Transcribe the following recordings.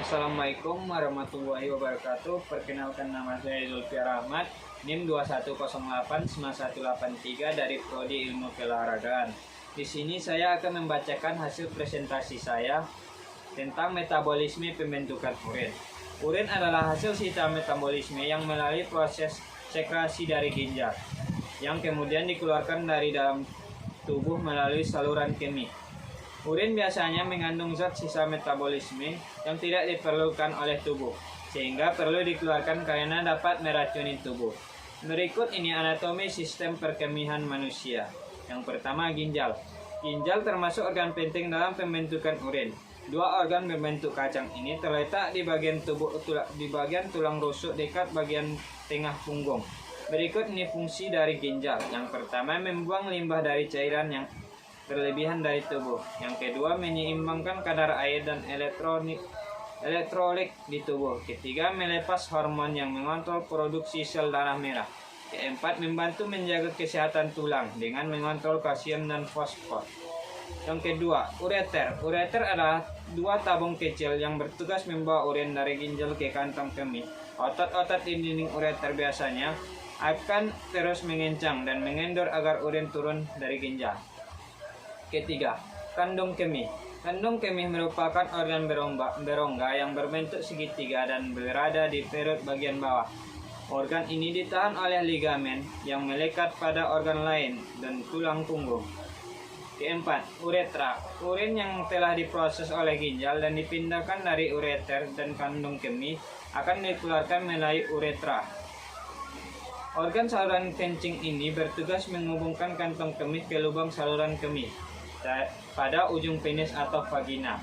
Assalamualaikum warahmatullahi wabarakatuh. Perkenalkan, nama saya Zulfiar Ahmad, NIM 21089183 dari Prodi Ilmu Keolahragaan. Di sini saya akan membacakan hasil presentasi saya tentang metabolisme pembentukan urin. Urin adalah hasil sisa metabolisme yang melalui proses sekresi dari ginjal, yang kemudian dikeluarkan dari dalam tubuh melalui saluran kemih. Urin biasanya mengandung zat sisa metabolisme yang tidak diperlukan oleh tubuh, sehingga perlu dikeluarkan karena dapat meracuni tubuh. Berikut ini anatomi sistem perkemihan manusia. Yang pertama, ginjal. Ginjal termasuk organ penting dalam pembentukan urin. Dua organ berbentuk kacang ini terletak di bagian tulang rusuk dekat bagian tengah punggung. Berikut ini fungsi dari ginjal. Yang pertama, membuang limbah dari cairan yang berlebihan dari tubuh. Yang kedua, menyeimbangkan kadar air dan elektrolit di tubuh. Ketiga, melepas hormon yang mengontrol produksi sel darah merah. Keempat, membantu menjaga kesehatan tulang dengan mengontrol kalsium dan fosfor. Yang kedua, ureter. Ureter adalah dua tabung kecil yang bertugas membawa urin dari ginjal ke kantong kemih. Otot-otot di dinding ureter biasanya akan terus mengencang dan mengendor agar urin turun dari ginjal. Ketiga, kandung kemih. Kandung kemih merupakan organ berongga yang berbentuk segitiga dan berada di perut bagian bawah. Organ ini ditahan oleh ligamen yang melekat pada organ lain dan tulang punggung. Keempat, uretra. Urin yang telah diproses oleh ginjal dan dipindahkan dari ureter dan kandung kemih akan dikeluarkan melalui uretra. Organ saluran kencing ini bertugas menghubungkan kantong kemih ke lubang saluran kemih pada ujung penis atau vagina.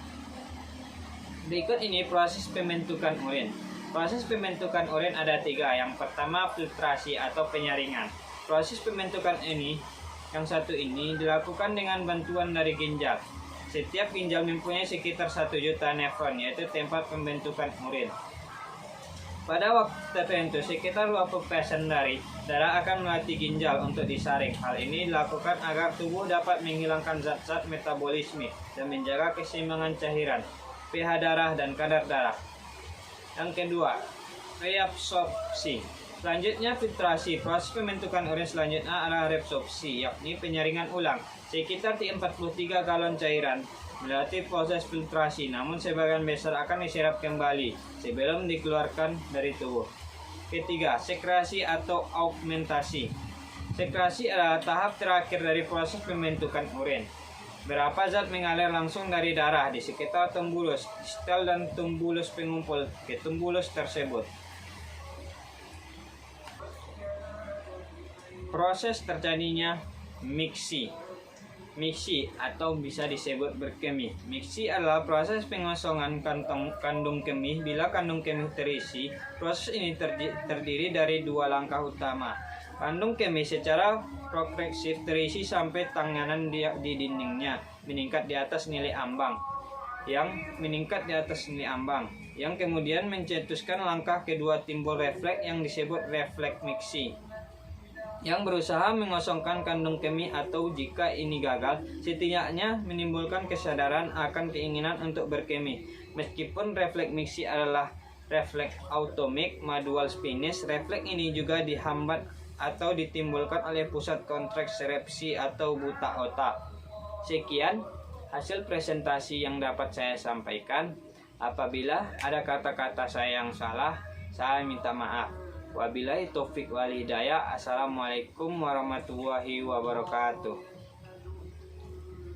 Berikut ini proses pembentukan urin. Proses pembentukan urin ada tiga. Yang pertama, filtrasi atau penyaringan. Proses pembentukan ini, yang satu ini, dilakukan dengan bantuan dari ginjal. Setiap ginjal mempunyai sekitar 1 juta nefron, yaitu tempat pembentukan urin. Pada waktu tertentu, sekitar 20% dari darah akan melatih ginjal untuk disaring. Hal ini dilakukan agar tubuh dapat menghilangkan zat-zat metabolisme dan menjaga keseimbangan cairan, pH darah, dan kadar darah. Yang kedua, reabsorpsi. Selanjutnya, filtrasi. Proses pembentukan urin selanjutnya adalah reabsorpsi, yakni penyaringan ulang. Sekitar 43 galon cairan melalui proses filtrasi, namun sebagian besar akan diserap kembali sebelum dikeluarkan dari tubuh. Ketiga, sekresi atau augmentasi. Sekresi adalah tahap terakhir dari proses pembentukan urin. Beberapa zat mengalir langsung dari darah di sekitar tumbulus distal dan tumbulus pengumpul ke tumbulus tersebut. Proses terjadinya miksi. Miksi atau bisa disebut berkemih. Miksi adalah proses pengosongan kandung kemih. Bila kandung kemih terisi, proses ini terdiri dari dua langkah utama. Kandung kemih secara progresif terisi sampai tanganan di dindingnya meningkat di atas nilai ambang. Yang kemudian mencetuskan langkah kedua, timbul refleks yang disebut refleks miksi, yang berusaha mengosongkan kandung kemih, atau jika ini gagal, setidaknya menimbulkan kesadaran akan keinginan untuk berkemih. Meskipun refleks miksi adalah refleks automik manual spinis, refleks ini juga dihambat atau ditimbulkan oleh pusat kontraksepsi atau buta otak. Sekian hasil presentasi yang dapat saya sampaikan. Apabila ada kata-kata saya yang salah, saya minta maaf. Wabillahi taufik wal hidayah. Assalamualaikum warahmatullahi wabarakatuh.